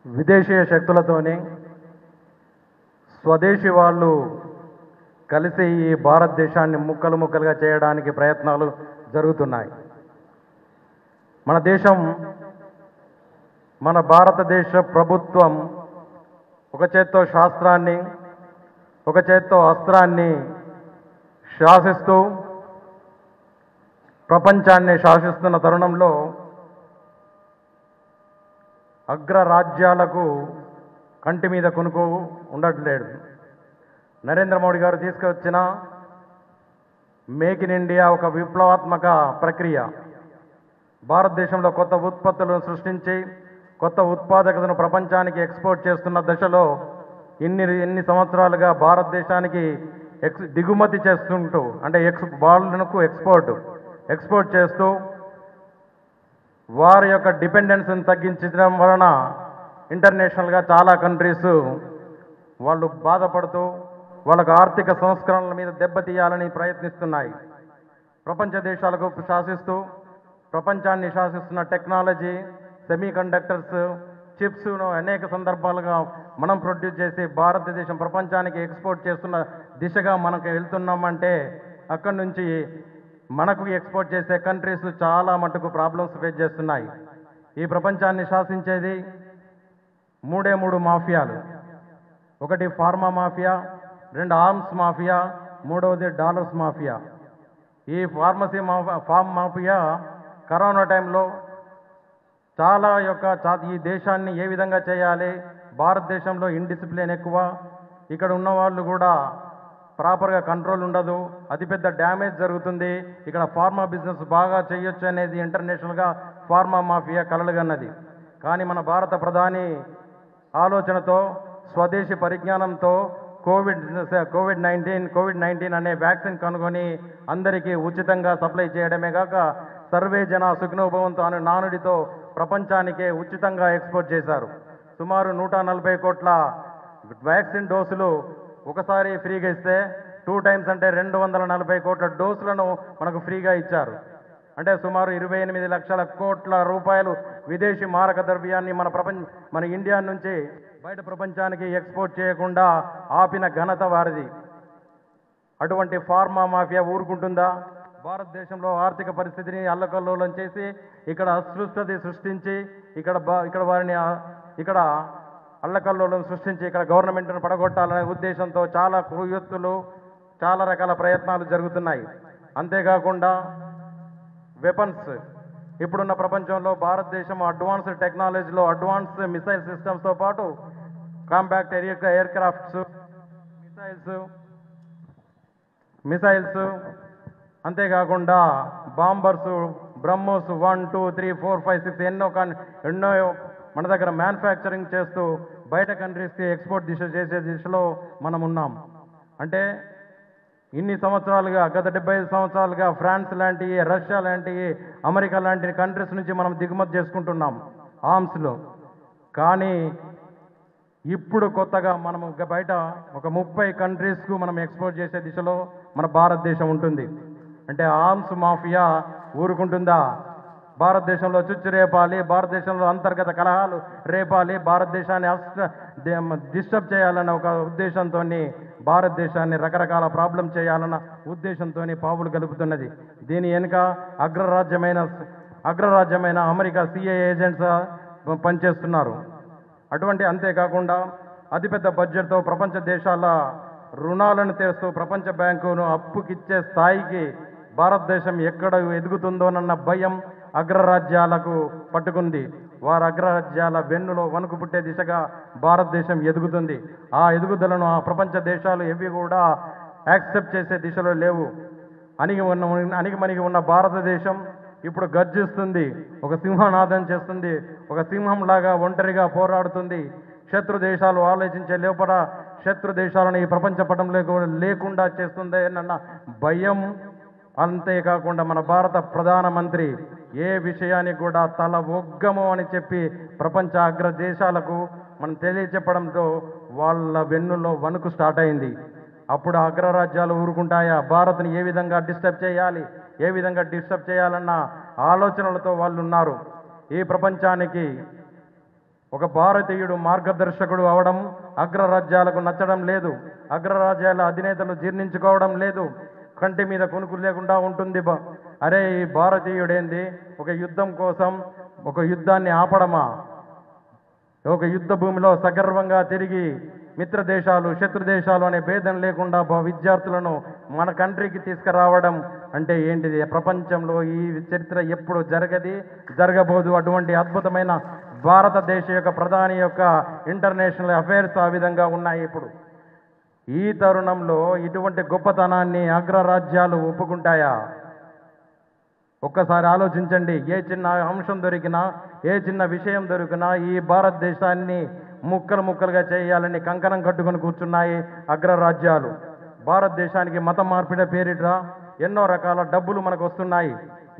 విదేశీయ శక్తులతోనే స్వదేశీ వాళ్ళు కలిసి ఈ భారతదేశాన్ని ముక్కలు ముక్కలుగా చేయడానికి ప్రయత్నాలు జరుగుతున్నాయి. మన భారతదేశ ప్రభుత్వం ఒక చేత్తో శాస్త్రాన్ని, ఒక చేత్తో అస్త్రాన్ని శాసిస్తూ ప్రపంచాన్ని శాసిస్తున్న తరుణంలో అగ్రరాజ్యాలకు కంటి మీద కొనుకో ఉండట్లేదు. నరేంద్ర మోడీ గారు తీసుకొచ్చిన మేక్ ఇన్ ఇండియా ఒక విప్లవాత్మక ప్రక్రియ. భారతదేశంలో కొత్త ఉత్పత్తులను సృష్టించి కొత్త ఉత్పాదకతను ప్రపంచానికి ఎక్స్పోర్ట్ చేస్తున్న దశలో ఇన్ని సంవత్సరాలుగా భారతదేశానికి దిగుమతి చేస్తుంటూ, అంటే వాళ్ళకు ఎక్స్పోర్ట్ చేస్తూ వారి యొక్క డిపెండెన్స్ని తగ్గించడం వలన ఇంటర్నేషనల్గా చాలా కంట్రీస్ వాళ్ళు బాధపడుతూ వాళ్ళకు ఆర్థిక సంస్కరణల మీద దెబ్బతీయాలని ప్రయత్నిస్తున్నాయి. ప్రపంచ దేశాలకు ప్రపంచాన్ని శాసిస్తున్న టెక్నాలజీ, సెమీ కండక్టర్స్, చిప్స్ను అనేక సందర్భాలుగా మనం ప్రొడ్యూస్ చేసి భారతదేశం ప్రపంచానికి ఎక్స్పోర్ట్ చేస్తున్న దిశగా మనకు వెళ్తున్నామంటే అక్కడి నుంచి మనకు ఎక్స్పోర్ట్ చేసే కంట్రీస్ చాలా మటుకు ప్రాబ్లమ్స్ ఫేస్ చేస్తున్నాయి. ఈ ప్రపంచాన్ని శాసించేది మూడు మాఫియాలు. ఒకటి ఫార్మా మాఫియా, 2 ఆర్మ్స్ మాఫియా, 3వది డాలర్స్ మాఫియా. ఈ ఫార్మ్ మాఫియా కరోనా టైంలో ఈ దేశాన్ని ఏ విధంగా చేయాలి, భారతదేశంలో ఇండిసిప్లిన్ ఎక్కువ, ఇక్కడ ఉన్న వాళ్ళు కూడా ప్రాపర్గా కంట్రోల్ ఉండదు, అతిపెద్ద డ్యామేజ్ జరుగుతుంది, ఇక్కడ ఫార్మా బిజినెస్ బాగా చేయొచ్చు అనేది ఇంటర్నేషనల్గా ఫార్మా మాఫియా కలలుగన్నది. కానీ మన భారత ప్రధాని ఆలోచనతో, స్వదేశీ పరిజ్ఞానంతో కోవిడ్-19 అనే వ్యాక్సిన్ కనుగొని అందరికీ ఉచితంగా సప్లై చేయడమే కాక సర్వే జన సుఖినోభవంతో అనే నానుడితో ప్రపంచానికే ఉచితంగా ఎక్స్పోర్ట్ చేశారు. సుమారు 140 కోట్ల వ్యాక్సిన్ డోసులు ఒకసారి ఫ్రీగా ఇస్తే 2 టైమ్స్ అంటే 240 కోట్ల డోసులను మనకు ఫ్రీగా ఇచ్చారు. అంటే సుమారు 28 లక్షల కోట్ల రూపాయలు విదేశీ మారక ద్రవ్యాన్ని మన ఇండియా నుంచి బయట ప్రపంచానికి ఎక్స్పోర్ట్ చేయకుండా ఆపిన ఘనత వారిది. అటువంటి ఫార్మా మాఫియా ఊరుకుంటుందా? భారతదేశంలో ఆర్థిక పరిస్థితిని అల్లకల్లోలం చేసి ఇక్కడ సృష్టించి ఇక్కడ అల్లకల్లోలం సృష్టించి ఇక్కడ గవర్నమెంట్ను పడగొట్టాలనే ఉద్దేశంతో చాలా కుయుక్తులు, చాలా రకాల ప్రయత్నాలు జరుగుతున్నాయి. అంతేకాకుండా వెపన్స్, ఇప్పుడున్న ప్రపంచంలో భారతదేశం అడ్వాన్స్డ్ టెక్నాలజీలో అడ్వాన్స్ మిసైల్ సిస్టమ్స్తో పాటు కాంపాక్ట్ ఎయిర్ క్రాఫ్ట్స్, మిసైల్స్ అంతేకాకుండా బాంబర్స్, బ్రహ్మోస్ 1, 2, 3, 4, 5, 6 ఎన్నో మన దగ్గర మ్యానుఫ్యాక్చరింగ్ చేస్తూ బయట కంట్రీస్కి ఎక్స్పోర్ట్ చేసే దిశలో మనం ఉన్నాం. అంటే గత 75 సంవత్సరాలుగా ఫ్రాన్స్ లాంటివి, రష్యా లాంటివి, అమెరికా లాంటి కంట్రీస్ నుంచి మనం దిగుమతి చేసుకుంటున్నాం ఆర్మ్స్లో. కానీ ఇప్పుడు కొత్తగా మనము బయట ఒక 30 కంట్రీస్కు మనం ఎక్స్పోర్ట్ చేసే దిశలో మన భారతదేశం ఉంటుంది. అంటే ఆర్మ్స్ మాఫియా ఊరుకుంటుందా? భారతదేశంలో చుచ్చు రేపాలి, భారతదేశంలో అంతర్గత కలహాలు రేపాలి, భారతదేశాన్ని డిస్టర్బ్ చేయాలన్న ఒక ఉద్దేశంతో భారతదేశాన్ని రకరకాల ప్రాబ్లం చేయాలన్న ఉద్దేశంతో పావులు కలుపుతున్నది. దీని వెనుక అగ్రరాజ్యమైన అమెరికా CIA ఏజెంట్స్ పనిచేస్తున్నారు. అంతేకాకుండా అతిపెద్ద బడ్జెట్తో ప్రపంచ దేశాల రుణాలను తెస్తూ ప్రపంచ బ్యాంకును అప్పుకిచ్చే స్థాయికి భారతదేశం ఎక్కడ ఎదుగుతుందోనన్న భయం అగ్రరాజ్యాలకు పట్టుకుంది. వారి అగ్రరాజ్యాల వెన్నులో వణుకు పుట్టే దిశగా భారతదేశం ఎదుగుతుంది. ఆ ఎదుగుదలను ఆ ప్రపంచ దేశాలు ఏవి కూడా యాక్సెప్ట్ చేసే దిశలో లేవు. అణిగిమణిగి ఉన్న భారతదేశం ఇప్పుడు గర్జిస్తుంది, ఒక సింహనాదం చేస్తుంది, ఒక సింహంలాగా ఒంటరిగా పోరాడుతుంది. శత్రు దేశాలు ఆలోచించే లోపల శత్రు దేశాలను ఈ ప్రపంచ పటంలో లేకుండా చేస్తుంది అన్న భయం. అంతేకాకుండా మన భారత ప్రధానమంత్రి ఏ విషయానికి కూడా తల ఒగ్గము అని చెప్పి ప్రపంచ అగ్ర దేశాలకు మనం తెలియచెప్పడంతో వాళ్ళ వెన్నులో వణుకు స్టార్ట్ అయింది. అప్పుడు అగ్రరాజ్యాలు ఊరుకుంటాయా? భారత్ని ఏ విధంగా డిస్టర్బ్ చేయాలన్న ఆలోచనలతో వాళ్ళు ఉన్నారు. ఈ ప్రపంచానికి ఒక భారతీయుడు మార్గదర్శకుడు అవడం అగ్రరాజ్యాలకు నచ్చడం లేదు. అగ్రరాజ్యాల అధినేతలు జీర్ణించుకోవడం లేదు. కంటి మీద కునుకు లేకుండా ఉంటుంది. అరే ఈ భారతీయుడేంది ఒక యుద్ధం కోసం ఒక యుద్ధాన్ని ఆపడమా? ఒక యుద్ధ భూమిలో సగర్వంగా తిరిగి మిత్ర దేశాలు శత్రు దేశాలు అనే భేదం లేకుండా విద్యార్థులను మన కంట్రీకి తీసుకురావడం అంటే ఏంటిది? ప్రపంచంలో ఈ చరిత్ర ఎప్పుడు జరగబోదు. అటువంటి అద్భుతమైన భారతదేశ యొక్క ప్రధాని యొక్క ఇంటర్నేషనల్ అఫైర్స్ ఆ విధంగా ఉన్నాయి. ఇప్పుడు ఈ తరుణంలో ఇటువంటి గొప్పతనాన్ని అగ్రరాజ్యాలు ఒప్పుకుంటాయా? ఒక్కసారి ఆలోచించండి. ఏ చిన్న అంశం దొరికినా, ఏ చిన్న విషయం దొరికినా ఈ భారతదేశాన్ని ముక్కలు ముక్కలుగా చేయాలని కంకణం కట్టుకొని కూర్చున్నాయి అగ్రరాజ్యాలు. భారతదేశానికి మత మార్పిడి పేరిట ఎన్నో రకాల డబ్బులు మనకు వస్తున్నాయి.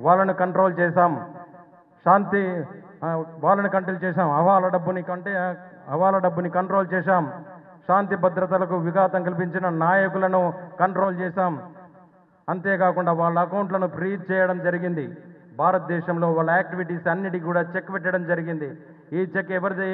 వాళ్ళను కంట్రోల్ చేశాం. శాంతి వాళ్ళని కంట్రోల్ చేశాం. హవాలా డబ్బుని కంట్రోల్ చేశాం. శాంతి భద్రతలకు విఘాతం కల్పించిన నాయకులను కంట్రోల్ చేశాం. అంతేకాకుండా వాళ్ళ అకౌంట్లను ఫ్రీజ్ చేయడం జరిగింది. భారతదేశంలో వాళ్ళ యాక్టివిటీస్ అన్నిటికీ కూడా చెక్ పెట్టడం జరిగింది. ఈ చెక్ ఎవరిది?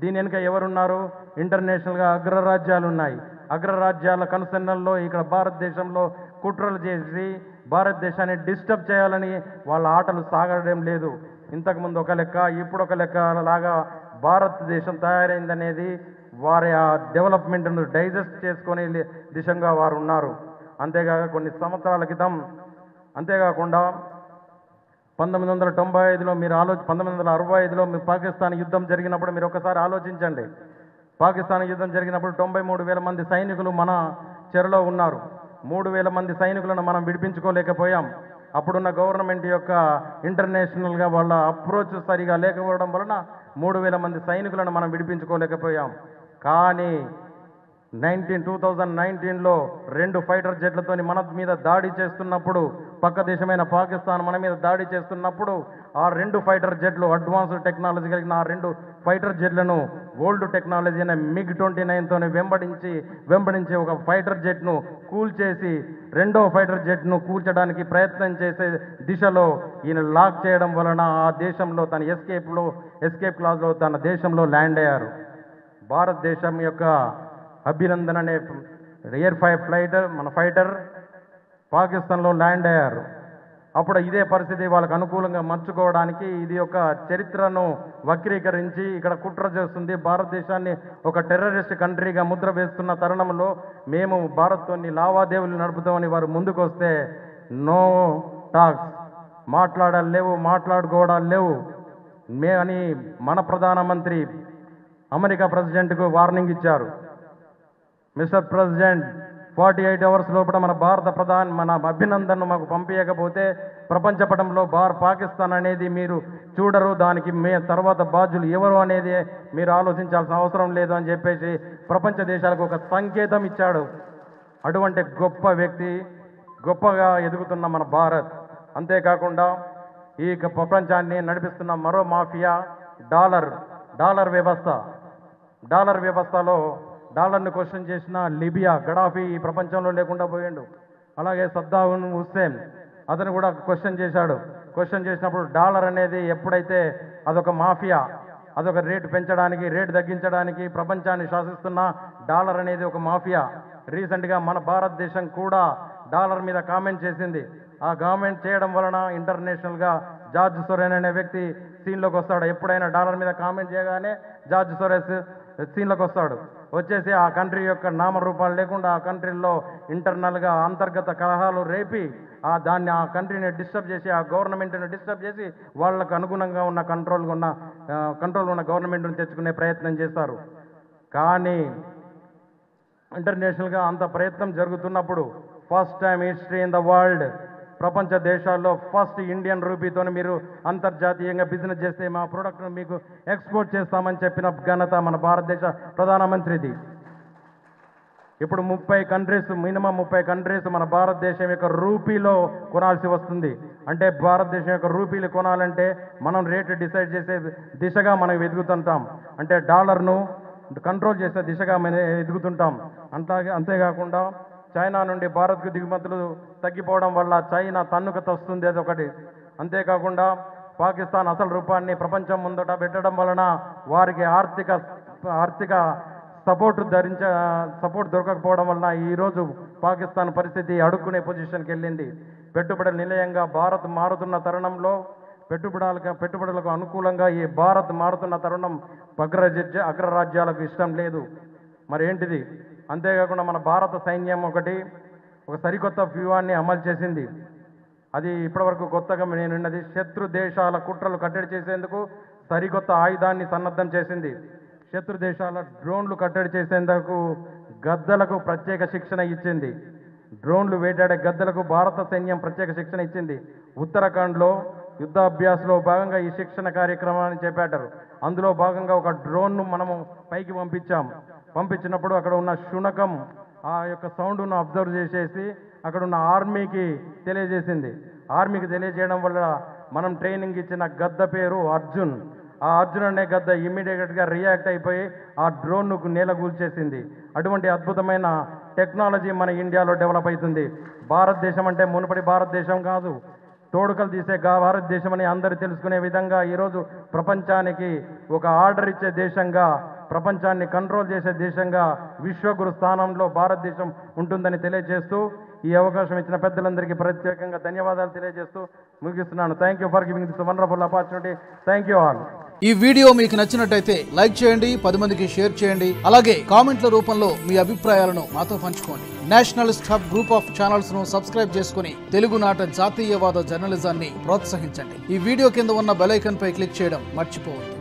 దీని వెనుక ఎవరున్నారు? ఇంటర్నేషనల్గా అగ్రరాజ్యాలు ఉన్నాయి. అగ్రరాజ్యాల కనుసన్నల్లో ఇక్కడ భారతదేశంలో కుట్రలు చేసి భారతదేశాన్ని డిస్టర్బ్ చేయాలని వాళ్ళ ఆటలు సాగడం లేదు. ఇంతకుముందు ఒక లెక్క, ఇప్పుడు ఒక లెక్క లాగా భారతదేశం తయారైందనేది వారి ఆ డెవలప్మెంట్ను డైజెస్ట్ చేసుకునే దిశగా వారు ఉన్నారు. అంతేకాక కొన్ని సంవత్సరాల క్రితం అంతేకాకుండా 1995లో మీరు 1965లో మీరు పాకిస్తాన్ యుద్ధం జరిగినప్పుడు మీరు ఒకసారి ఆలోచించండి. పాకిస్తాన్ యుద్ధం జరిగినప్పుడు 93,000 మంది సైనికులు మన చెరలో ఉన్నారు. 3,000 మంది సైనికులను మనం విడిపించుకోలేకపోయాం. అప్పుడున్న గవర్నమెంట్ యొక్క ఇంటర్నేషనల్గా వాళ్ళ అప్రోచ్ సరిగా లేకపోవడం వలన 3,000 మంది సైనికులను మనం విడిపించుకోలేకపోయాం. కానీ 2019లో 2 ఫైటర్ జెట్లతోని మన మీద దాడి చేస్తున్నప్పుడు, పక్క దేశమైన పాకిస్తాన్ మన మీద దాడి చేస్తున్నప్పుడు ఆ 2 ఫైటర్ జెట్లు అడ్వాన్స్డ్ టెక్నాలజీ కలిగిన ఆ 2 ఫైటర్ జెట్లను ఓల్డ్ టెక్నాలజీ అనే MiG-29తోని వెంబడించి ఒక ఫైటర్ జెట్ను కూల్చేసి రెండో ఫైటర్ జెట్ను కూల్చడానికి ప్రయత్నం చేసే దిశలో ఈయన లాక్ చేయడం వలన ఆ దేశంలో తన ఎస్కేప్ క్లాజ్లో తన దేశంలో ల్యాండ్ అయ్యారు. భారతదేశం యొక్క అభినందన్ అనే మన ఫైటర్ పాకిస్తాన్లో ల్యాండ్ అయ్యారు. అప్పుడు ఇదే పరిస్థితి వాళ్ళకు అనుకూలంగా మర్చుకోవడానికి ఇది ఒక చరిత్రను వక్రీకరించి ఇక్కడ కుట్ర చేస్తుంది. భారతదేశాన్ని ఒక టెర్రరిస్ట్ కంట్రీగా ముద్ర వేస్తున్న తరుణంలో మేము భారత్తోని లావాదేవీలు నడుపుతామని వారు ముందుకు వస్తే నో టాక్స్, మాట్లాడుకోవడాలు లేవు అని మన ప్రధానమంత్రి అమెరికా ప్రెసిడెంట్కు వార్నింగ్ ఇచ్చారు. మిస్టర్ ప్రెసిడెంట్ 48 అవర్స్ లోపల మన అభినందన్ను మాకు పంపించకపోతే ప్రపంచ పటంలో పాకిస్తాన్ అనేది మీరు చూడరు, దానికి తర్వాత బాధ్యులు ఎవరు అనేది మీరు ఆలోచించాల్సిన అవసరం లేదు అని చెప్పేసి ప్రపంచ దేశాలకు ఒక సంకేతం ఇచ్చాడు. అటువంటి గొప్ప వ్యక్తి, గొప్పగా ఎదుగుతున్న మన భారత్. అంతేకాకుండా ఈ ప్రపంచాన్ని నడిపిస్తున్న మరో మాఫియా డాలర్ వ్యవస్థలో డాలర్ను క్వశ్చన్ చేసిన లిబియా గడాఫీ ఈ ప్రపంచంలో లేకుండా పోయిండు. అలాగే సద్దాం హుస్సేన్ అతను కూడా క్వశ్చన్ చేశాడు. క్వశ్చన్ చేసినప్పుడు డాలర్ అనేది ఎప్పుడైతే అదొక మాఫియా, అదొక రేటు పెంచడానికి రేటు తగ్గించడానికి ప్రపంచాన్ని శాసిస్తున్న డాలర్ అనేది ఒక మాఫియా. రీసెంట్గా మన భారతదేశం కూడా డాలర్ మీద కామెంట్ చేసింది. ఆ కామెంట్ చేయడం వలన ఇంటర్నేషనల్గా జార్జ్ సొరెన్ అనే వ్యక్తి సీన్లోకి వస్తాడు. ఎప్పుడైనా డాలర్ మీద కామెంట్ చేయగానే జార్జ్ సొరెస్ సీన్లోకి వస్తాడు. వచ్చేసి ఆ కంట్రీ యొక్క నామరూపాలు లేకుండా ఆ కంట్రీలో ఇంటర్నల్గా అంతర్గత కలహాలు రేపి ఆ కంట్రీని డిస్టర్బ్ చేసి ఆ గవర్నమెంట్ని డిస్టర్బ్ చేసి వాళ్ళకు అనుగుణంగా ఉన్న కంట్రోల్ ఉన్న గవర్నమెంట్ని తెచ్చుకునే ప్రయత్నం చేస్తారు. కానీ ఇంటర్నేషనల్గా అంత ప్రయత్నం జరుగుతున్నప్పుడు first time history in the world ప్రపంచ దేశాల్లో ఫస్ట్ ఇండియన్ రూపీతోని మీరు అంతర్జాతీయంగా బిజినెస్ చేస్తే మా ప్రోడక్ట్ను మీకు ఎక్స్పోర్ట్ చేస్తామని చెప్పిన ఘనత మన భారతదేశ ప్రధానమంత్రిది. ఇప్పుడు 30 కంట్రీస్ మన భారతదేశం యొక్క రూపీలో కొనాల్సి వస్తుంది. అంటే భారతదేశం యొక్క రూపీలు కొనాలంటే మనం రేటు డిసైడ్ చేసే దిశగా మనం ఎదుగుతుంటాం. అంటే డాలర్ను కంట్రోల్ చేసే దిశగా మనం ఎదుగుతుంటాం. అంతేకాకుండా చైనా నుండి భారత్కు దిగుమతులు తగ్గిపోవడం వల్ల చైనా తన్నుకు తస్తుంది, అది ఒకటి. అంతేకాకుండా పాకిస్తాన్ అసలు రూపాన్ని ప్రపంచం ముందట పెట్టడం వలన వారికి ఆర్థిక సపోర్ట్ దొరకకపోవడం వలన ఈరోజు పాకిస్తాన్ పరిస్థితి అడుక్కునే పొజిషన్కి వెళ్ళింది. పెట్టుబడుల నిలయంగా భారత్ మారుతున్న తరుణంలో పెట్టుబడులకు అనుకూలంగా ఈ భారత్ మారుతున్న తరుణం అగ్రరాజ్యాలకు ఇష్టం లేదు. మరి ఏంటిది? అంతేకాకుండా మన భారత సైన్యం ఒక సరికొత్త వ్యూహాన్ని అమలు చేసింది. అది ఇప్పటివరకు కొత్తగా నేను విన్నది. శత్రు దేశాల కుట్రలు కట్టడి చేసేందుకు సరికొత్త ఆయుధాన్ని సన్నద్ధం చేసింది. శత్రు దేశాల డ్రోన్లు కట్టడి చేసేందుకు గద్దలకు ప్రత్యేక శిక్షణ ఇచ్చింది. డ్రోన్లు వేటాడే గద్దలకు భారత సైన్యం ప్రత్యేక శిక్షణ ఇచ్చింది. ఉత్తరాఖండ్లో యుద్ధాభ్యాసంలో భాగంగా ఈ శిక్షణ కార్యక్రమాన్ని చేపట్టారు. అందులో భాగంగా ఒక డ్రోన్ను మనము పైకి పంపించినప్పుడు అక్కడ ఉన్న శునకం ఆ యొక్క సౌండ్ను అబ్జర్వ్ చేసేసి అక్కడ ఉన్న ఆర్మీకి తెలియజేసింది. ఆర్మీకి తెలియజేయడం వల్ల మనం ట్రైనింగ్ ఇచ్చిన గద్ద పేరు అర్జున్. ఆ అర్జున్ అనే గద్ద ఇమ్మీడియట్గా రియాక్ట్ అయిపోయి ఆ డ్రోన్ను నేలగూల్చేసింది. అటువంటి అద్భుతమైన టెక్నాలజీ మన ఇండియాలో డెవలప్ అవుతుంది. భారతదేశం అంటే మునుపటి భారతదేశం కాదు, తోడుకలు తీసే భారతదేశం అని అందరూ తెలుసుకునే విధంగా ఈరోజు ప్రపంచానికి ఒక ఆర్డర్ ఇచ్చే దేశంగా, ప్రపంచాన్ని కంట్రోల్ చేసే దేశంగా విశ్వగురు స్థానంలో భారతదేశం ఉంటుందని తెలియజేస్తూ ఈ అవకాశం ఇచ్చిన పెద్దలందరికీ ప్రత్యేకంగా ధన్యవాదాలు తెలియజేస్తూ ముగిస్తున్నాను. Thank you for giving this wonderful opportunity. Thank you all. ఈ వీడియో మీకు నచ్చినట్టయితే లైక్ చేయండి, 10 మందికి షేర్ చేయండి. అలాగే కామెంట్ల రూపంలో మీ అభిప్రాయాలను మాతో పంచుకోండి. Nationalist hub group of channels ను సబ్స్క్రైబ్ చేసుకుని తెలుగునాట జాతీయవాద జర్నలిజాన్ని ప్రోత్సహించండి. ఈ వీడియో కింద ఉన్న బెల్ ఐకాన్ పై క్లిక్ చేయడం మర్చిపోవద్దు.